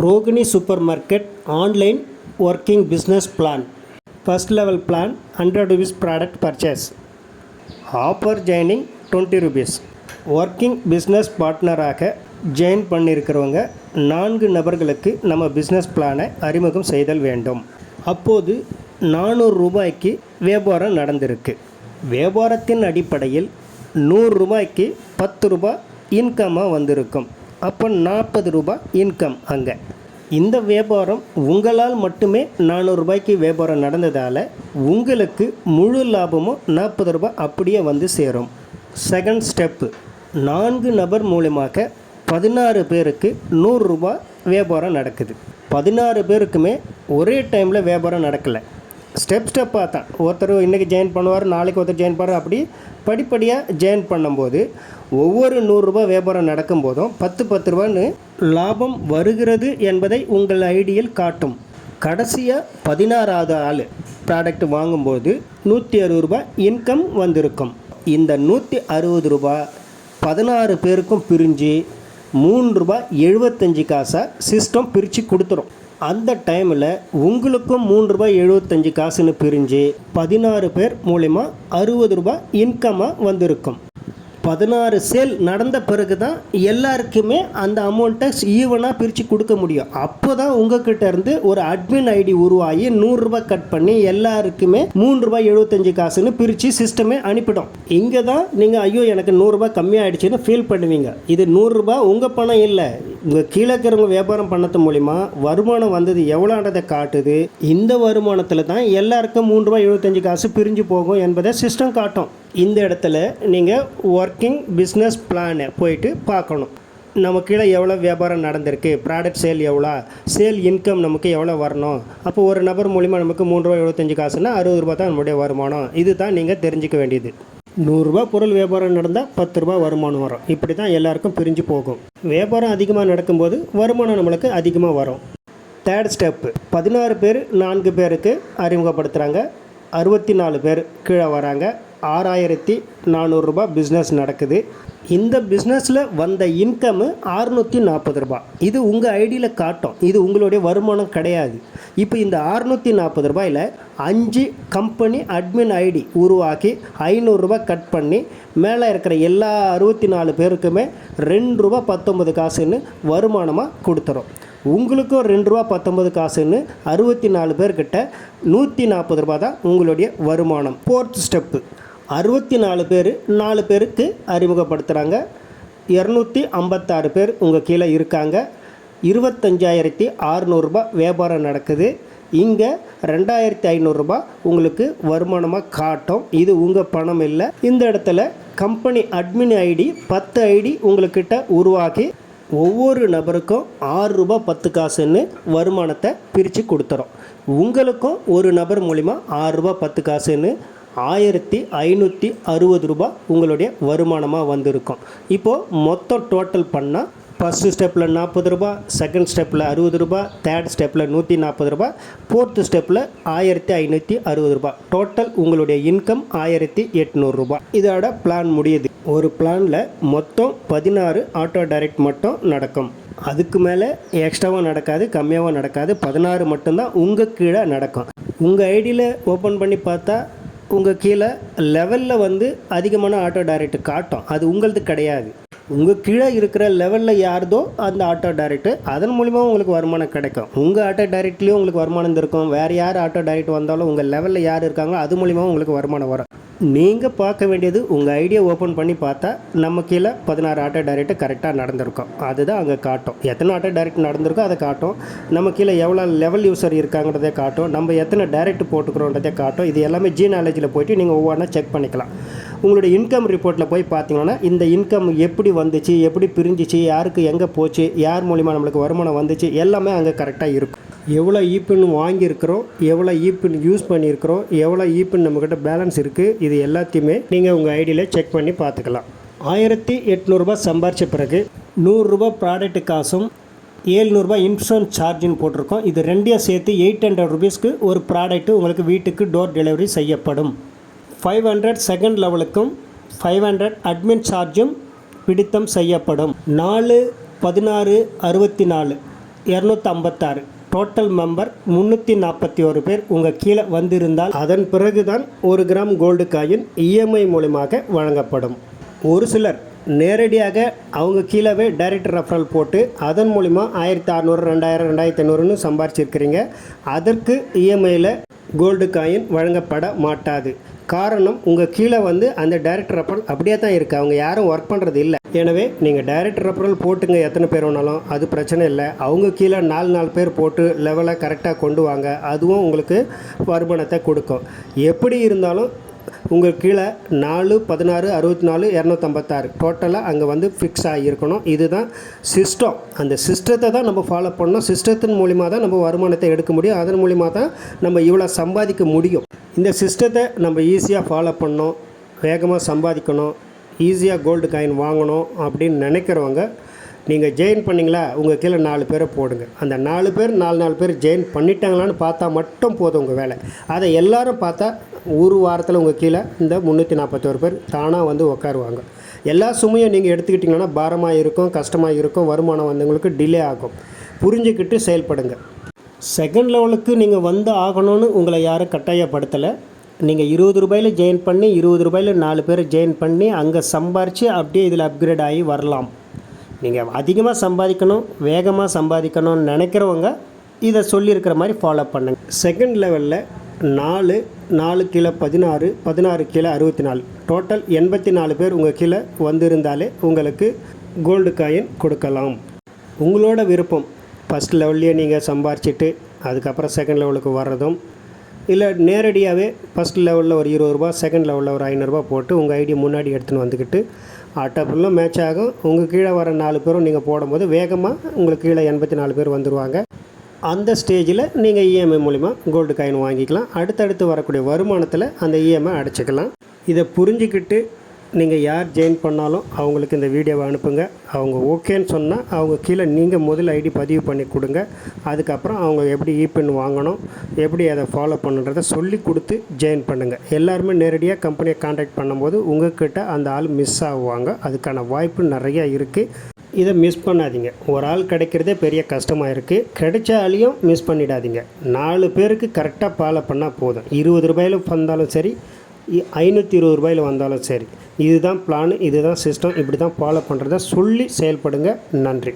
Rogini Supermarket Online Working Business Plan. First level plan 100 rupees product purchase. Offer joining 20 rupees. Working business பார்ட்னராக join பண்ணியிருக்கிறவங்க 4 நபர்களுக்கு நம்ம business பிளானை அறிமுகம் செய்தல் வேண்டும். அப்போது 400 ரூபாய்க்கு வியாபாரம் நடந்திருக்கு. வியாபாரத்தின் அடிப்படையில் 100 ரூபாய்க்கு 10 ரூபாய் இன்கமாக வந்திருக்கும். அப்போ 40 ரூபாய் இன்கம் அங்கே. இந்த வியாபாரம் உங்களால் மட்டுமே 400 ரூபாய்க்கு வியாபாரம் நடந்ததால் உங்களுக்கு முழு லாபமும் 40 ரூபாய் அப்படியே வந்து சேரும். செகண்ட் ஸ்டெப்பு, 4 நபர் மூலமாக 16 பேருக்கு 100 ரூபாய் வியாபாரம் நடக்குது. 16 பேருக்குமே ஒரே டைமில் வியாபாரம் நடக்கலை. ஸ்டெப்பாக தான் ஒருத்தர் இன்றைக்கி ஜாயின் பண்ணுவார், நாளைக்கு ஒருத்தர் ஜாயின் பண்ணுவார். அப்படி படிப்படியாக ஜாயின் பண்ணும்போது ஒவ்வொரு 100 ரூபாய் வியாபாரம் நடக்கும்போதும் 10 ரூபான்னு லாபம் வருகிறது என்பதை உங்கள் ஐடியில் காட்டும். கடைசியாக 16வது ஆள் ப்ராடக்ட் வாங்கும்போது 160 ரூபாய் இன்கம் வந்திருக்கும். இந்த 160 ரூபாய் 16 பேருக்கும் பிரிஞ்சு 3 ரூபாய் 75 காசாக சிஸ்டம் பிரித்து கொடுத்துரும். அந்த டைமில் உங்களுக்கும் 3 ரூபாய் 75 காசுன்னு பிரிஞ்சு 16 பேர் மூலிமா 60 ரூபாய் இன்கமாக வந்திருக்கும். 16 சேல் நடந்த பிறகு தான் எல்லாருக்குமே அந்த அமௌண்ட்டை ஈவனாக பிரித்து கொடுக்க முடியும். அப்போ தான் உங்ககிட்ட இருந்து ஒரு அட்மின் ஐடி உருவாகி 100 ரூபாய் கட் பண்ணி எல்லாருக்குமே 3 ரூபாய் 75 காசுன்னு பிரித்து சிஸ்டமே அனுப்பிடும். இங்கே தான் நீங்கள் ஐயோ எனக்கு 100 ரூபாய் கம்மியாகிடுச்சின்னு ஃபீல் பண்ணுவீங்க. இது 100 ரூபாய் உங்கள் பணம் இல்லை, உங்கள் கீழே இருக்கிறவங்க வியாபாரம் பண்ணது மூலிமா வருமானம் வந்தது எவ்வளோன்றதை காட்டுது. இந்த வருமானத்தில் தான் எல்லாருக்கும் 3 ரூபாய் 75 காசு பிரிஞ்சு போகும் என்பதை சிஸ்டம் காட்டும். இந்த இடத்துல நீங்கள் ஒர்க்கிங் பிஸ்னஸ் பிளானை போயிட்டு பார்க்கணும். நம்ம கீழே எவ்வளோ வியாபாரம் நடந்திருக்கு, ப்ராடக்ட் சேல் எவ்வளோ, சேல் இன்கம் நமக்கு எவ்வளோ வரணும். அப்போ ஒரு நபர் மூலிமா நமக்கு 3 ரூபாய் 75 காசுன்னா 60 ரூபா தான் நம்முடைய வருமானம். இது தான் நீங்கள் தெரிஞ்சிக்க வேண்டியது. 100 ரூபா பொருள் வியாபாரம் நடந்தால் 10 ரூபா வருமானம் வரும். இப்படி தான் எல்லாருக்கும் பிரிஞ்சு போகும். வியாபாரம் அதிகமாக நடக்கும்போது வருமானம் நம்மளுக்கு அதிகமாக வரும். தேர்ட் ஸ்டெப்பு, 16 பேர் 4 பேருக்கு அறிமுகப்படுத்துகிறாங்க. 64 பேர் கீழே வராங்க. 6400 ரூபாய் பிஸ்னஸ் நடக்குது. இந்த பிஸ்னஸில் வந்த இன்கம்மு 640 ரூபாய். இது உங்கள் ஐடியில் காட்டும். இது உங்களுடைய வருமானம் கிடையாது. இப்போ இந்த 640 ரூபாயில் 5 கம்பெனி அட்மின் ஐடி உருவாக்கி 500 ரூபாய் கட் பண்ணி மேலே இருக்கிற எல்லா 64 பேருக்குமே 2 ரூபாய் 19 காசுன்னு வருமானமாக கொடுத்துரும். உங்களுக்கும் 2 ரூபா 19 காசுன்னு 64 பேர்கிட்ட 140 ரூபா தான் உங்களுடைய வருமானம். ஃபோர்த் ஸ்டெப்பு, 64 பேர் 4 பேருக்கு அறிமுகப்படுத்துகிறாங்க. 256 பேர் உங்கள் கீழே இருக்காங்க. 25,600 ரூபாய் வியாபாரம் நடக்குது. இங்கே 2,500 ரூபாய் உங்களுக்கு வருமானமாக காட்டும். இது உங்கள் பணம் இல்லை. இந்த இடத்துல கம்பெனி அட்மின் ஐடி 10 ஐடி உங்கள்கிட்ட உருவாக்கி ஒவ்வொரு நபருக்கும் 6 ரூபாய் 10 காசுன்னு வருமானத்தை பிரித்து கொடுத்துறோம். உங்களுக்கும் ஒரு நபர் மூலிமா 6 ரூபாய் 10 காசுன்னு 1560 ரூபாய் உங்களுடைய வருமானமாக வந்திருக்கும். இப்போது மொத்தம் டோட்டல் பண்ணால் ஃபஸ்ட்டு ஸ்டெப்பில் 40 ரூபாய், செகண்ட் ஸ்டெப்பில் 60 ரூபாய், தேர்ட் ஸ்டெப்பில் 140 ரூபாய், ஃபோர்த்து ஸ்டெப்பில் 1560 ரூபாய். டோட்டல் உங்களுடைய இன்கம் 1800 ரூபாய். இதோட பிளான் முடியுது. ஒரு பிளானில் மொத்தம் 16 ஆட்டோ டைரக்ட் மட்டும் நடக்கும். அதுக்கு மேலே எக்ஸ்ட்ராவாக நடக்காது, கம்மியாகவும் நடக்காது. 16 மட்டும்தான் உங்கள் கீழே நடக்கும். உங்கள் ஐடியில் ஓப்பன் பண்ணி பார்த்தா உங்கள் கீழே லெவலில் அதிகமான ஆட்டோ டைரக்ட் காட்டும். அது உங்களது கிடையாது. உங்கள் கீழே இருக்கிற லெவலில் யார்தோ அந்த ஆட்டோ டைரக்ட், அதன் மூலிமா உங்களுக்கு வருமானம் கிடைக்கும். உங்கள் ஆட்டோ டைரக்ட்லேயும் உங்களுக்கு வருமானம் இருக்கும். வேறு யார் ஆட்டோ டைரக்ட் வந்தாலும் உங்கள் லெவலில் யார் இருக்காங்களோ அது மூலிமா உங்களுக்கு வருமானம் வரும். நீங்கள் பார்க்க வேண்டியது உங்கள் ஐடியா ஓப்பன் பண்ணி பார்த்தா நம்ம கீழே 16 ஆட்டோ டைரக்ட் கரெக்டாக நடந்திருக்கும். அதுதான் அங்கே காட்டும். எத்தனை ஆட்டோ டைரக்ட் நடந்திருக்கோ அதை காட்டும். நம்ம கீழே எவ்வளோ லெவல் யூசர் இருக்காங்கிறதே காட்டும். நம்ம எத்தனை டைரக்ட் போட்டுக்கிறோன்றதே காட்டும். இது எல்லாமே ஜி நாலேஜில் போய்ட்டு நீங்கள் ஒவ்வொன்றா செக் பண்ணிக்கலாம். உங்களுடைய இன்கம் ரிப்போர்ட்டில் போய் பார்த்தீங்கன்னா இந்த இன்கம் எப்படி வந்துச்சு, எப்படி பிரிஞ்சிச்சு, யாருக்கு எங்கே போச்சு, யார் மூலிமா நம்மளுக்கு வருமானம் வந்துச்சு, எல்லாமே அங்கே கரெக்டாக இருக்கும். எவ்வளோ ஈபின் வாங்கியிருக்கிறோம், எவ்வளோ ஈபின் யூஸ் பண்ணியிருக்கிறோம், எவ்வளோ ஈபின் நம்மக்கிட்ட பேலன்ஸ் இருக்குது, இது எல்லாத்தையுமே நீங்கள் உங்கள் ஐடியில் செக் பண்ணி பார்த்துக்கலாம். 1800 ரூபாய் சம்பாரித்த பிறகு 100 ரூபாய் ப்ராடக்ட் காசும் 700 ரூபாய் இன்சூரன்ஸ் சார்ஜின்னு போட்டிருக்கோம். இது ரெண்டையும் சேர்த்து 800 ருபீஸ்க்கு ஒரு ப்ராடக்ட்டு உங்களுக்கு வீட்டுக்கு டோர் டெலிவரி செய்யப்படும். 500 செகண்ட் லெவலுக்கும் 500 அட்மின் சார்ஜும் பிடித்தம் செய்யப்படும். 4/16/64 256. டோட்டல் மெம்பர் 341 பேர் உங்கள் கீழே வந்திருந்தால் அதன் பிறகு தான் 1 கிராம் கோல்டு காயின் இஎம்ஐ மூலமாக வழங்கப்படும். ஒரு சிலர் நேரடியாக அவங்க கீழே டைரக்ட் ரெஃபரல் போட்டு அதன் மூலிமா 1600, 2000, 2500ன்னு சம்பாரிச்சிருக்கிறீங்க. அதற்கு இஎம்ஐயில் கோல்டு காயின் வழங்கப்பட மாட்டாது. காரணம், உங்கள் கீழே அந்த டைரக்ட் ரெஃபரல் அப்படியே தான் இருக்குது. அவங்க யாரும் ஒர்க் பண்ணுறது இல்லை. எனவே நீங்கள் டைரக்ட் ரெஃபரல் போட்டுங்க, எத்தனை பேர் வேணாலும், அது பிரச்சனை இல்லை. அவங்க கீழே 4 பேர் போட்டு லெவலை கரெக்டாக கொண்டு வாங்க. அதுவும் உங்களுக்கு வருமானத்தை கொடுக்கும். எப்படி இருந்தாலும் உங்கள் கீழே 4, 16, 64, 256 டோட்டலாக அங்கே ஃபிக்ஸ் ஆகியிருக்கணும். இதுதான் சிஸ்டம். அந்த சிஸ்டத்தை தான் நம்ம ஃபாலோ பண்ணணும். சிஸ்டத்தின் மூலிமா தான் நம்ம வருமானத்தை எடுக்க முடியும். அதன் மூலிமா தான் நம்ம இவ்வளோ சம்பாதிக்க முடியும். இந்த சிஸ்டத்தை நம்ம ஈஸியாக ஃபாலோ பண்ணணும், வேகமாக சம்பாதிக்கணும், ஈஸியாக கோல்டு காயின் வாங்கணும் அப்படின்னு நினைக்கிறவங்க நீங்கள் ஜெயின் பண்ணிங்களா, உங்கள் கீழே 4 பேரை போடுங்க. அந்த 4 பேர் 4 பேர் ஜெயின் பண்ணிட்டாங்களான்னு பார்த்தா மட்டும் போதும் உங்கள் வேலை. அதை எல்லாரும் பார்த்தா ஒரு வாரத்தில் உங்கள் கீழே இந்த 341 பேர் தானாக உட்காருவாங்க. எல்லா சுமையும் நீங்கள் எடுத்துக்கிட்டிங்கன்னா பாரமாக இருக்கும், கஷ்டமாக இருக்கும், வருமானம் வந்தவங்களுக்கு டிலே ஆகும். புரிஞ்சுக்கிட்டு செயல்படுங்க. செகண்ட் லெவலுக்கு நீங்கள் ஆகணும்னு உங்களை யாரும் கட்டாயப்படுத்தலை. நீங்கள் 20 ரூபாயில் ஜெயின் பண்ணி 20 ரூபாயில் 4 பேர் ஜெயின் பண்ணி அங்கே சம்பாரித்து அப்படியே இதில் அப்கிரேட் ஆகி வரலாம். நீங்கள் அதிகமாக சம்பாதிக்கணும், வேகமாக சம்பாதிக்கணும்னு நினைக்கிறவங்க இதை சொல்லியிருக்கிற மாதிரி ஃபாலோ பண்ணுங்க. செகண்ட் லெவலில் 4 கீழே 16, 16 கீழே 64 டோட்டல் 84 பேர் உங்கள் கீழே வந்திருந்தாலே உங்களுக்கு கோல்டு காயின் கொடுக்கலாம். உங்களோட விருப்பம். ஃபஸ்ட் லெவல்லையே நீங்கள் சம்பாரிச்சிட்டு அதுக்கப்புறம் செகண்ட் லெவலுக்கு வர்றதும், இல்லை நேரடியாகவே ஃபஸ்ட் லெவலில் ஒரு 20 ரூபா, செகண்ட் லெவலில் ஒரு 500 ரூபா போட்டு உங்கள் ஐடியை முன்னாடி எடுத்துன்னு வந்துக்கிட்டு ஆட்டோ ஃபுல்லாக மேட்ச் ஆகும். உங்கள் கீழே வர 4 பேரும் நீங்கள் போடும்போது வேகமாக உங்களுக்கு கீழே 84 பேர் வந்துடுவாங்க. அந்த ஸ்டேஜில் நீங்கள் இஎம்ஐ மூலிமா கோல்டு காயின் வாங்கிக்கலாம். அடுத்தடுத்து வரக்கூடிய வருமானத்தில் அந்த இஎம்ஐ அடைச்சிக்கலாம். இதை புரிஞ்சுக்கிட்டு நீங்கள் யார் ஜெயின் பண்ணாலும் அவங்களுக்கு இந்த வீடியோவை அனுப்புங்க. அவங்க ஓகேன்னு சொன்னால் அவங்க கீழே நீங்கள் முதல் ஐடி பதிவு பண்ணி கொடுங்க. அதுக்கப்புறம் அவங்க எப்படி இபின் வாங்கணும், எப்படி அதை ஃபாலோ பண்ணுறதை சொல்லி கொடுத்து ஜெயின் பண்ணுங்கள். எல்லாருமே நேரடியாக கம்பெனியை கான்டாக்ட் பண்ணும்போது உங்கள்கிட்ட அந்த ஆள் மிஸ் ஆகுவாங்க. அதுக்கான வாய்ப்பு நிறையா இருக்குது. இதை மிஸ் பண்ணாதீங்க. ஒரு ஆள் கிடைக்கிறதே பெரிய கஷ்டமாக இருக்குது. கிடைச்ச ஆளையும் மிஸ் பண்ணிடாதீங்க. 4 பேருக்கு கரெக்டாக ஃபாலோ பண்ணால் போதும். 20 ரூபாயில் வந்தாலும் சரி, 520 ரூபாயில் வந்தாலும் சரி, இதுதான் பிளான், இதுதான் சிஸ்டம். இப்படி தான் ஃபாலோ பண்ணுறத சொல்லி செயல்படுங்க. நன்றி.